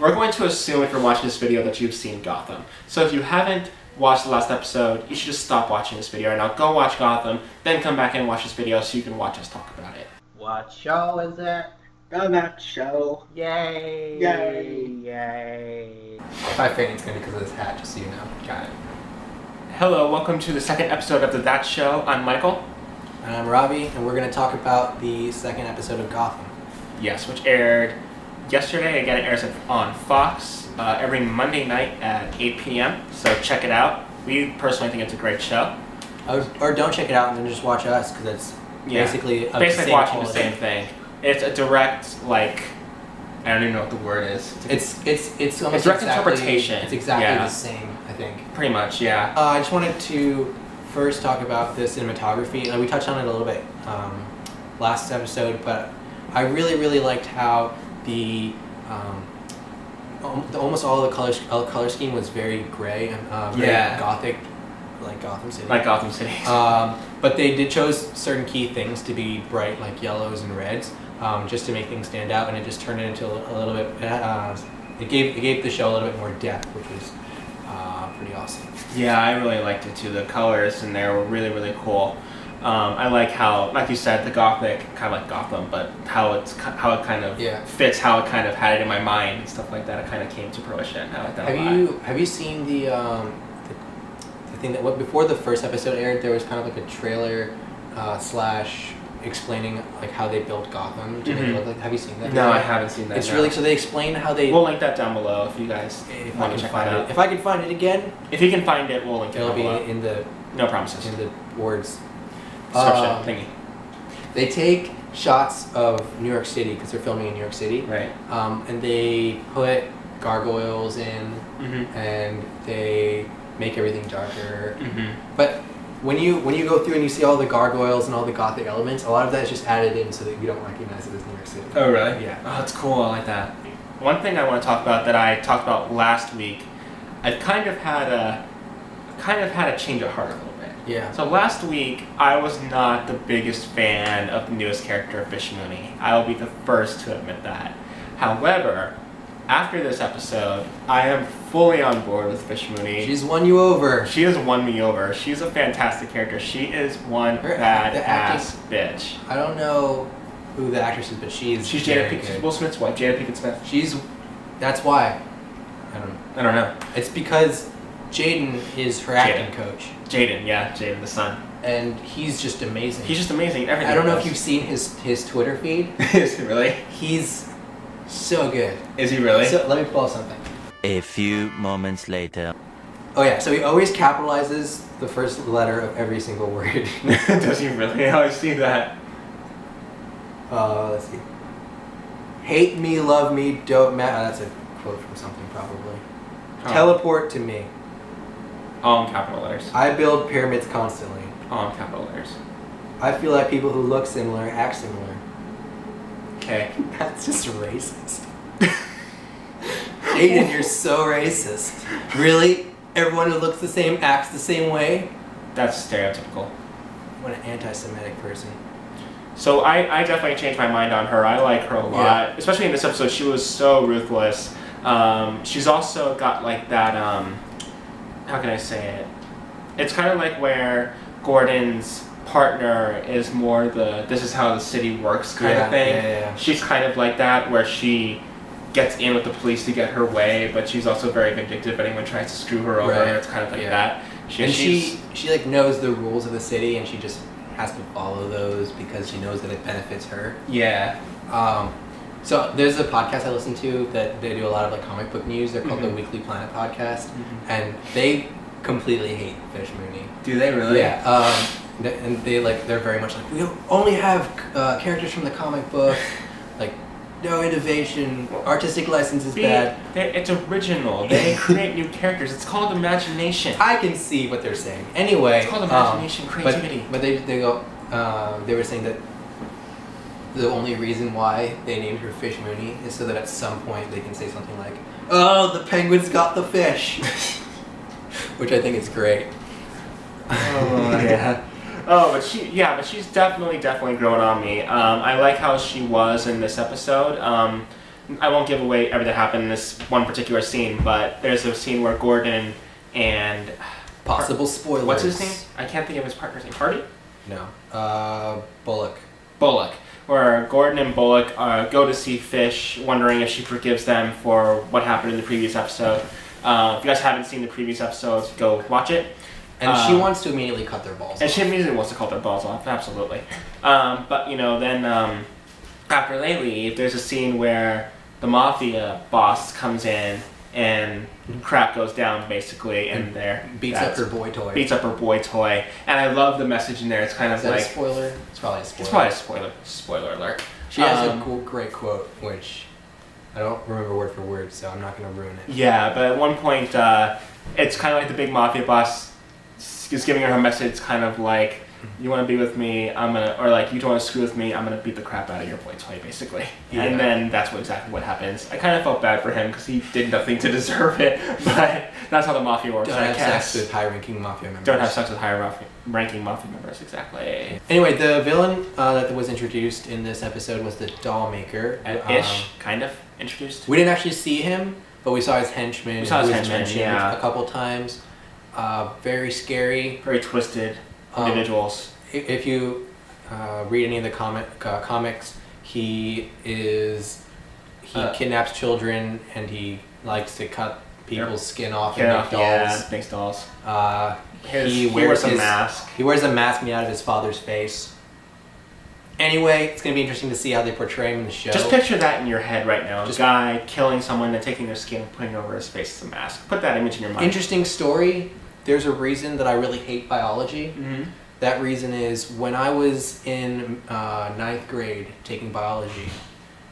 we're going to assume if you're watching this video that you've seen Gotham. So if you haven't watched the last episode, you should just stop watching this video right now. Go watch Gotham, then come back and watch this video so you can watch us talk about it. What show is it? That show. Yay! Yay! Yay! If I faint, it's going to be because of this hat, just so you know. Got it. Hello, welcome to the second episode of the That Show. I'm Michael. And I'm Robbie, and we're going to talk about the second episode of Gotham. Yes, which aired yesterday. Again, it airs on Fox every Monday night at 8 p.m. So check it out. We personally think it's a great show. Or don't check it out and then just watch us, because it's basically watching the same thing. It's a direct, I don't even know what the word is. It's almost direct interpretation. It's exactly the same, I think. Pretty much, yeah. I just wanted to first talk about the cinematography. We touched on it a little bit last episode, but I really liked how the almost all the color scheme was very gray and very gothic, like Gotham City. Like Gotham City. But they chose certain key things to be bright, like yellows and reds, just to make things stand out, and it just turned it into a little bit. It gave the show a little bit more depth, which was pretty awesome. Yeah, I really liked it too. The colors in there were really cool. I like how, like you said, the gothic, kind of like Gotham, but how it kind of fits, how it kind of had it in my mind and stuff like that. It kind of came to fruition. I like that a lot. Have you seen the thing that before the first episode aired? There was kind of like a trailer slash explaining like how they built Gotham to make it look like. Have you seen that? No, I haven't seen that. It's really, so they explain how they. We'll link that down below if you guys want to check that out. If I can find it again. If you can find it, we'll link it down below. It'll be in the. No promises. In the words. Description thingy. They take shots of New York City because they're filming in New York City. Right. And they put gargoyles in, and they make everything darker. But when you go through and you see all the gargoyles and all the gothic elements, a lot of that is just added in so that you don't recognize it as New York City. Oh, really? Yeah. Oh, that's cool. I like that. One thing I want to talk about that I talked about last week, I've kind of had a change of heart a little bit. Yeah. So last week, I was not the biggest fan of the newest character, Fish Mooney. I will be the first to admit that. However, after this episode, I am fully on board with Fish Mooney. She's won you over. She has won me over. She's a fantastic character. She is one badass bitch. I don't know who the actress is, but she's Jada Will Smith's wife, Jada Pinkett Smith. That's why. I don't know. It's because Jaden is her acting coach. Jaden, the son. And he's just amazing. He's just amazing in everything. I don't know if you've seen his Twitter feed. Is he really? He's so good. Is he really? So, let me pull up something. A few moments later. Oh yeah, so he always capitalizes the first letter of every single word. Does he really? I always see that. Let's see. Hate me, love me, don't matter. That's a quote from something probably. Oh. Teleport to me. All in capital letters. I build pyramids constantly. All in capital letters. I feel like people who look similar act similar. Okay. That's just racist. Jaden, you're so racist. Really? Everyone who looks the same acts the same way? That's stereotypical. What an anti-Semitic person. So I definitely changed my mind on her. I like her a lot. Especially in this episode, she was so ruthless. She's also got like that, how can I say it? It's kind of like where Gordon's partner is more this is how the city works kind of thing. Yeah. She's kind of like that, where she gets in with the police to get her way, but she's also very vindictive if anyone tries to screw her over. It's kind of like that. She like knows the rules of the city, and she just has to follow those because she knows that it benefits her. Yeah. So there's a podcast I listen to that they do a lot of like comic book news. They're called the Weekly Planet Podcast, and they completely hate Fish Mooney. Do they really? Yeah. And they're very much like, we only have characters from the comic book, like no innovation, artistic license is bad. It's original. They create new characters. It's called imagination. I can see what they're saying. Anyway, it's called imagination, creativity. But they were saying that the only reason why they named her Fish Mooney is so that at some point they can say something like, "Oh, the penguin's got the fish," which I think is great. Oh yeah. Oh, but she's definitely growing on me. I like how she was in this episode. I won't give away everything that happened in this one particular scene, but there's a scene where Gordon and Possible spoilers. what's his name? I can't think of his partner's name. Hardy? No. Bullock. Bullock. Where Gordon and Bullock go to see Fish, wondering if she forgives them for what happened in the previous episode. If you guys haven't seen the previous episodes, go watch it. And she wants to immediately cut their balls off. And she immediately wants to cut their balls off, absolutely. But, then after they leave, there's a scene where the mafia boss comes in and crap goes down, basically, and beats up her boy toy. Beats up her boy toy. And I love the message in there. It's kind of like... Is that a spoiler? It's probably a spoiler. It's probably a spoiler. Spoiler alert. She has a great quote, which I don't remember word for word, so I'm not going to ruin it. Yeah, but at one point, it's kind of like the big mafia boss is giving her a message, kind of like, you want to be with me, I'm gonna, or like, you don't want to screw with me, I'm gonna beat the crap out of your boy toy, basically. Yeah. And then that's exactly what happens. I kind of felt bad for him because he did nothing to deserve it, but that's how the mafia works. Don't have sex with high-ranking mafia members. Don't have sex with high-ranking mafia members, exactly. Anyway, the villain that was introduced in this episode was the doll maker. Kind of introduced. We didn't actually see him, but we saw his henchman. We saw his henchman, yeah. A couple times. Very scary. Very twisted individuals. If you read any of the comics, he kidnaps children and he likes to cut people's skin off and make dolls. Yeah, makes dolls. He wears a mask. He wears a mask made out of his father's face. Anyway, it's going to be interesting to see how they portray him in the show. Just picture that in your head right now. Just a guy killing someone and taking their skin and putting it over his face as a mask. Put that image in your mind. Interesting story. There's a reason that I really hate biology. Mm-hmm. That reason is when I was in 9th grade taking biology,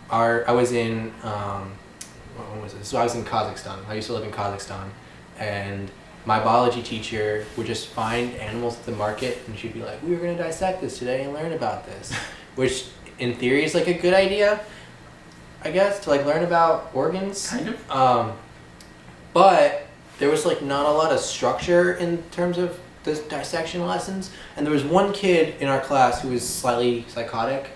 I was in, what was it? So I was in Kazakhstan. I used to live in Kazakhstan. And my biology teacher would just find animals at the market and she'd be like, we were going to dissect this today and learn about this. Which in theory is like a good idea, I guess, to like learn about organs. Kind of. But there was like not a lot of structure in terms of the dissection lessons, and there was one kid in our class who was slightly psychotic.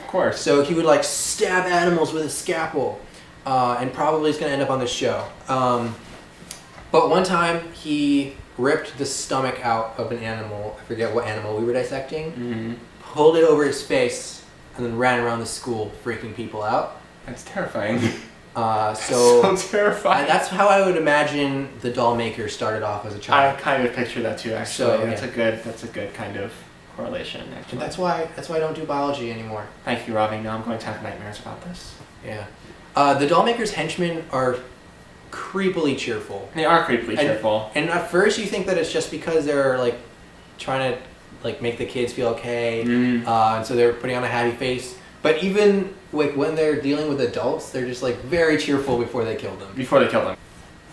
Of course. So he would like stab animals with a scalpel, and probably is going to end up on this show. But one time he ripped the stomach out of an animal. I forget what animal we were dissecting. Mm-hmm. Pulled it over his face, and then ran around the school freaking people out. That's terrifying. So terrifying. That's how I would imagine the doll maker started off as a child. I kind of picture that too, actually. So, that's a good kind of correlation, actually. And that's why I don't do biology anymore. Thank you, Ravi. Now I'm going to have nightmares about this. Yeah. The doll maker's henchmen are creepily cheerful. They are creepily cheerful. And at first you think that it's just because they're like trying to like make the kids feel okay, and so they're putting on a happy face. But even like when they're dealing with adults, they're just like very cheerful before they kill them.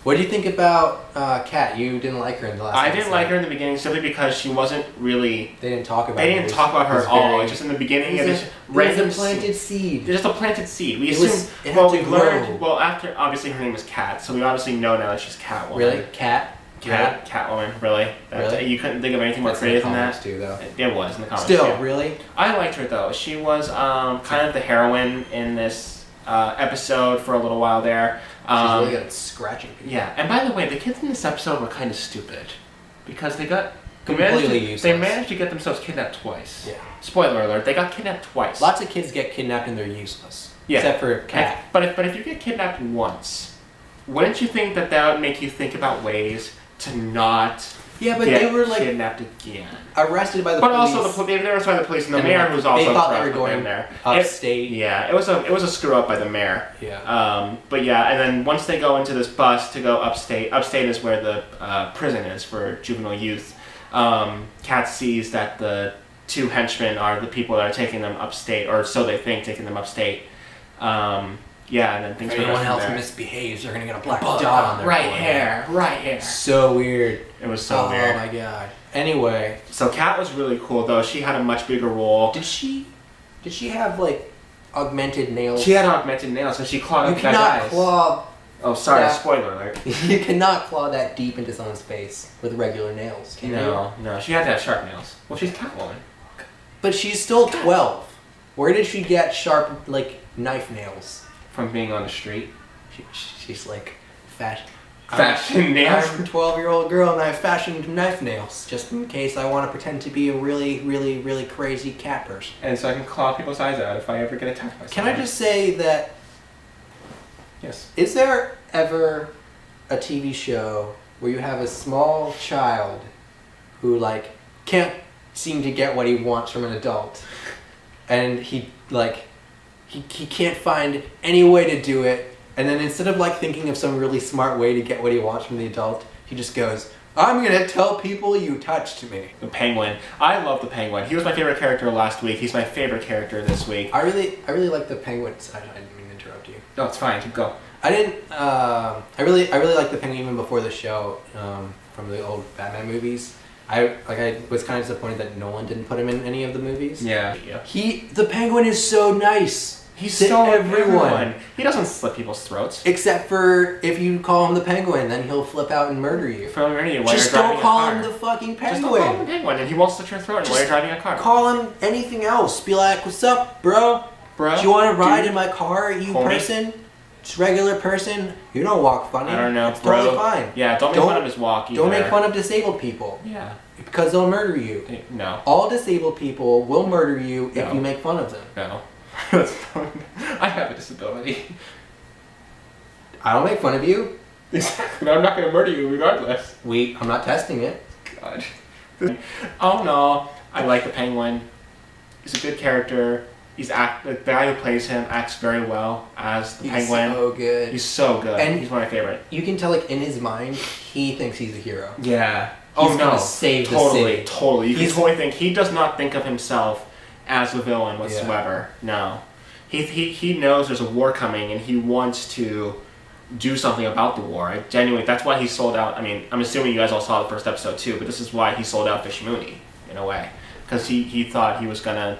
What do you think about Kat? You didn't like her in the last episode. I didn't like her in the beginning simply because she wasn't really... They didn't talk about her. They didn't talk about her at all. Just in the beginning, it was a random planted seed. Just a planted seed. We assumed... we learned... Well, after... Obviously, her name was Kat, so we obviously know now that she's Catwoman. Really? Catwoman, really? Really? You couldn't think of anything more creative than that? Too, though. It was in the comics. Still, really? I liked her, though. She was kind of the heroine in this episode for a little while there. She's really good at scratching people. Yeah, and by the way, the kids in this episode were kind of stupid. Because they managed to get themselves kidnapped twice. Yeah. Spoiler alert, they got kidnapped twice. Lots of kids get kidnapped and they're useless. Yeah. Except for Kat. But if you get kidnapped once, wouldn't you think that would make you think about ways to not get they were like kidnapped again? Arrested by the police. But also they were arrested by the police and the mayor who was also they thought they were going there. Upstate. It was a screw up by the mayor. Yeah. But yeah, and then once they go into this bus to go upstate is where the prison is for juvenile youth. Kat sees that the two henchmen are the people that are taking them upstate, or so they think, taking them upstate. Yeah, and then things. If anyone else misbehaves, they're gonna get a black dot on their right hair. So weird. It was so weird. Oh my god. Anyway, so Kat was really cool though. She had a much bigger role. Did she have like augmented nails? She had augmented nails, so she clawed up guy's eyes. Claw. Oh, sorry. Spoiler alert. You cannot claw that deep into someone's face with regular nails. Can you? No. She had to have sharp nails. Well, she's Catwoman. But she's still 12. Where did she get sharp like knife nails? from being on the street. She's like, fashion nails. I'm a 12-year-old girl and I have fashioned knife nails just in case I want to pretend to be a really, really, really crazy cat person. And so I can claw people's eyes out if I ever get attacked by someone. Can I just say that? Yes. Is there ever a TV show where you have a small child who like can't seem to get what he wants from an adult, and he can't find any way to do it, and then instead of like thinking of some really smart way to get what he wants from the adult, he just goes, I'm gonna tell people you touched me. The Penguin. I love the Penguin. He was my favorite character last week. He's my favorite character this week. I really like the Penguin. I didn't mean to interrupt you. No, it's fine. Keep going. I really like the Penguin even before the show, from the old Batman movies. I was kind of disappointed that Nolan didn't put him in any of the movies. Yeah. The Penguin is so nice. He's to so everyone. He doesn't slit people's throats. Except for if you call him the Penguin, then he'll flip out and murder you. Just don't call him the fucking Penguin. Just don't call him the Penguin, and he won't slit your throat while you're driving a car. Call him anything else. Be like, what's up, bro? Bro? Do you want to ride in my car, you Homie? person? Just regular person. You don't walk funny. I don't know, it's bro. totally fine. Yeah, don't make fun of his walk either. Don't make fun of disabled people. Yeah. Because they'll murder you. No. All disabled people will murder you if No. you make fun of them. No. I have a disability. I don't make fun of you. Exactly. I'm not going to murder you regardless. I'm not testing it. God. Oh no. I like the Penguin. He's a good character. The guy who plays him acts very well as the Penguin. He's so good. He's so good. And he's one of my favorite. You can tell, like, in his mind, he thinks he's a hero. Yeah. He's gonna save the city. Totally. You can totally think he does not think of himself as a villain whatsoever. Yeah. No. He knows there's a war coming and he wants to do something about the war. That's why he sold out. I mean, I'm assuming you guys all saw the first episode too, but this is why he sold out Fish Mooney in a way, because he thought he was gonna.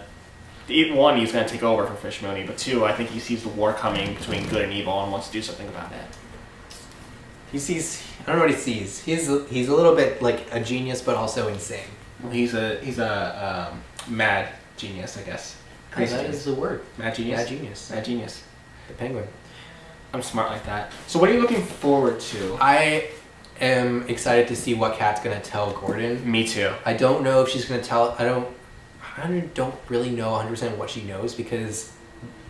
One, he's going to take over for Fish Mooney, but two, I think he sees the war coming between good and evil and wants to do something about it. I don't know what he sees. He's a little bit like a genius, but also insane. Well, he's a mad genius, I guess. Crazy that is the word. Mad genius? Mad genius. Mad genius. The Penguin. I'm smart like that. So what are you looking forward to? I am excited to see what Kat's going to tell Gordon. Me too. I don't know if she's going to tell... I don't really know 100% what she knows, because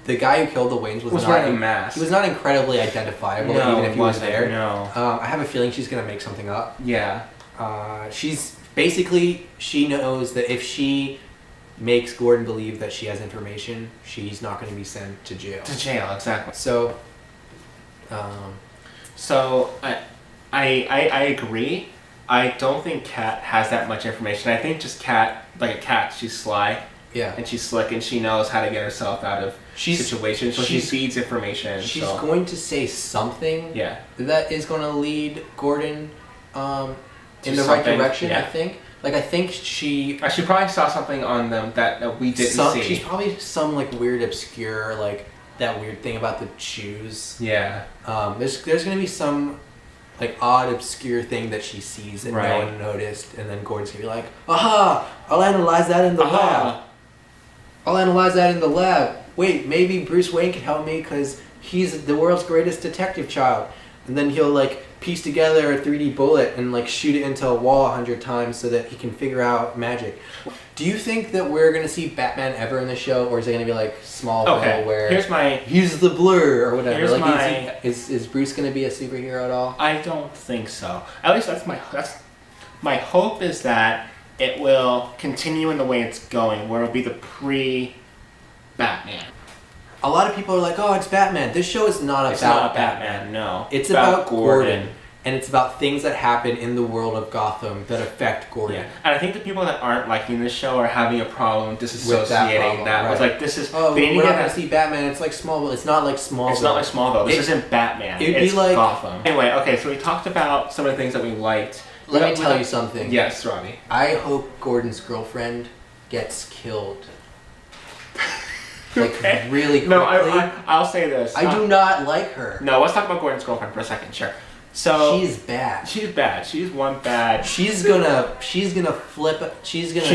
the guy who killed the Waynes was not wearing a mask. He was not incredibly identifiable, even if he was there. No. I have a feeling she's gonna make something up. Yeah. She knows that if she makes Gordon believe that she has information, she's not going to be sent to jail. To jail, exactly. So, I agree. I don't think Kat has that much information. I think just Kat, like a cat, she's sly. Yeah. And she's slick and she knows how to get herself out of situations. So she feeds information. She's going to say something that is going to lead Gordon in the right direction, I think. Like, I think she probably saw something on them that we didn't see. She's probably some, like, weird, obscure, like, that weird thing about the shoes. Yeah. There's going to be some... like odd, obscure thing that she sees that no one noticed, and then Gordon's gonna be like, "Aha! I'll analyze that in the lab. I'll analyze that in the lab. Wait, maybe Bruce Wayne can help me because he's the world's greatest detective child." And then he'll like piece together a 3D bullet and like shoot it into a wall 100 times so that he can figure out magic. Do you think that we're gonna see Batman ever in the show, or is it gonna be like Smallville where he's the Blur or whatever? Is Bruce gonna be a superhero at all? I don't think so. At least that's my hope is that it will continue in the way it's going, where it'll be the pre-Batman. A lot of people are like, "Oh, it's Batman." This show is not about Batman. No, it's about Gordon. And it's about things that happen in the world of Gotham that affect Gordon. Yeah. And I think the people that aren't liking this show are having a problem disassociating that. It's like, this is... Oh, we're not going to see Batman. It's like Smallville. It's not like Smallville. It's not like Smallville. This isn't Batman. It's like Gotham. Anyway, okay, so we talked about some of the things that we liked. Let me tell you something. Yes, Robbie. I hope Gordon's girlfriend gets killed. Like, really quickly. No, I'll say this. I do not like her. No, let's talk about Gordon's girlfriend for a second. Sure. So she's bad. She's bad. She's one bad. She's gonna flip. She's gonna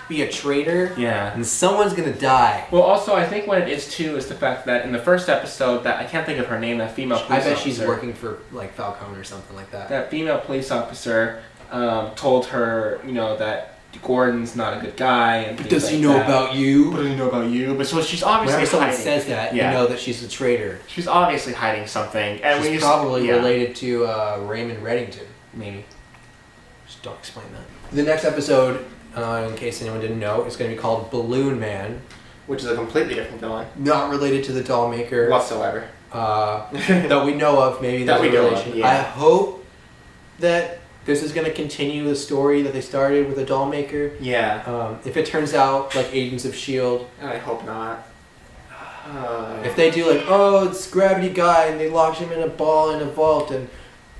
be a traitor. Yeah. And someone's gonna die. Well, also, I think what it is, too, is the fact that in the first episode, that I can't think of her name, that female police officer. I bet she's working for, like, Falcone or something like that. That female police officer told her, you know, that Gordon's not a good guy. And But does he know about you? What does he know about you? But so she's obviously Whenever someone hiding. says that, you know that she's a traitor. She's obviously hiding something. And she's probably related to Raymond Reddington. Maybe. Just don't explain that. The next episode, in case anyone didn't know, is going to be called Balloon Man. Which is a completely different villain. Not related to the doll maker. Whatsoever. That we know of. Maybe there's a relation. I hope that this is going to continue the story that they started with the doll maker. Yeah. If it turns out like Agents of S.H.I.E.L.D. I hope not. If they do like, oh, it's Gravity Guy, and they locked him in a ball in a vault, and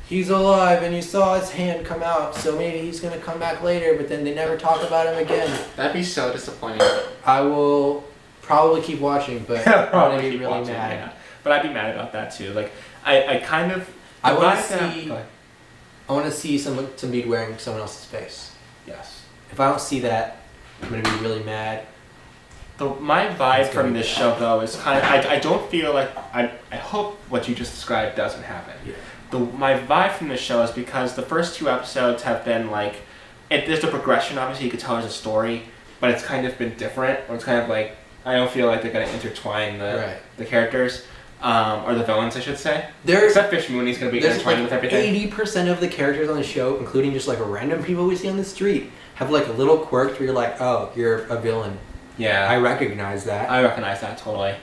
he's alive, and you saw his hand come out, so maybe he's going to come back later, but then they never talk about him again. That'd be so disappointing. I will probably keep watching, but I'm going to be really mad. Yeah. But I'd be mad about that too. Like, I kind of... I want to see some dude wearing someone else's face. Yes. If I don't see that, I'm going to be really mad. My vibe from this show, though, is kind of... I don't feel like... I hope what you just described doesn't happen. Yeah. My vibe from this show is because the first 2 episodes have been like... there's a progression, obviously, you could tell there's a story, but it's kind of been different. Or it's kind of like... I don't feel like they're going to intertwine the characters. Or the villains, I should say. Except Fish Mooney's going to be intertwined with everything. 80% of the characters on the show, including just like random people we see on the street, have like a little quirk where you're like, oh, you're a villain. Yeah. I recognize that. I recognize that totally.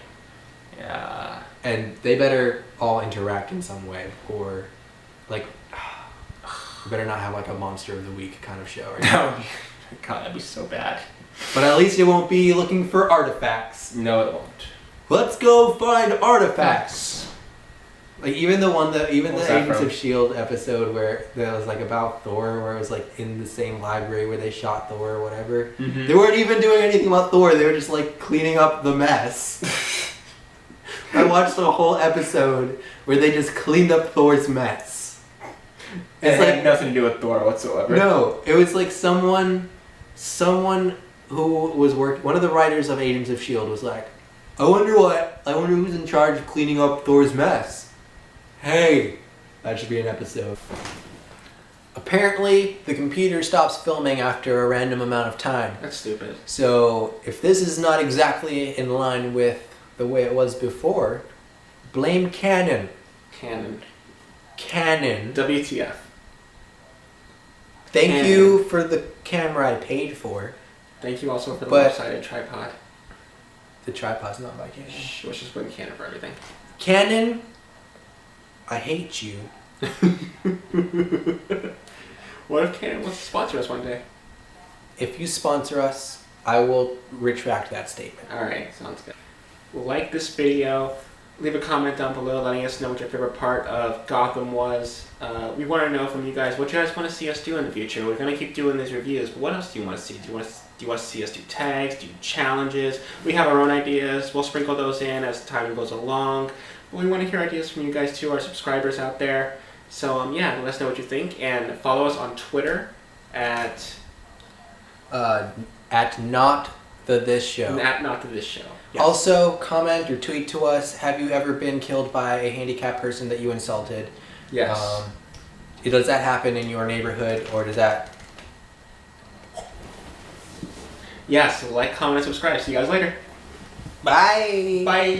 Yeah. And they better all interact in some way, or like, we better not have like a Monster of the Week kind of show. Right? God, that'd be so bad. But at least it won't be looking for artifacts. No, it won't. Let's go find artifacts. Like even the Agents of S.H.I.E.L.D. episode where that was like about Thor, where it was like in the same library where they shot Thor or whatever. Mm-hmm. They weren't even doing anything about Thor. They were just like cleaning up the mess. I watched the whole episode where they just cleaned up Thor's mess. It had nothing to do with Thor whatsoever. No, it was like someone who was one of the writers of Agents of S.H.I.E.L.D. was like, I wonder who's in charge of cleaning up Thor's mess. Hey, that should be an episode. Apparently, the computer stops filming after a random amount of time. That's stupid. So, if this is not exactly in line with the way it was before, blame Canon. Canon. Thank WTF. you for the camera I paid for. Thank you also for the lopsided tripod. The tripod's not by Canon. Shh, let's just blame Canon for everything. Canon, I hate you. What if Canon wants to sponsor us one day? If you sponsor us, I will retract that statement. Alright, sounds good. Like this video, leave a comment down below letting us know what your favorite part of Gotham was. We want to know from you guys what you guys want to see us do in the future. We're going to keep doing these reviews, but what else do you want to see? Do you want to see us do tags, do challenges? We have our own ideas. We'll sprinkle those in as time goes along. But we want to hear ideas from you guys too, our subscribers out there. So yeah, let us know what you think, and follow us on Twitter at not the this show. At not the this show. Yes. Also, comment or tweet to us. Have you ever been killed by a handicapped person that you insulted? Yes. Does that happen in your neighborhood, or does that? Yes. Like, comment, and subscribe. See you guys later. Bye. Bye.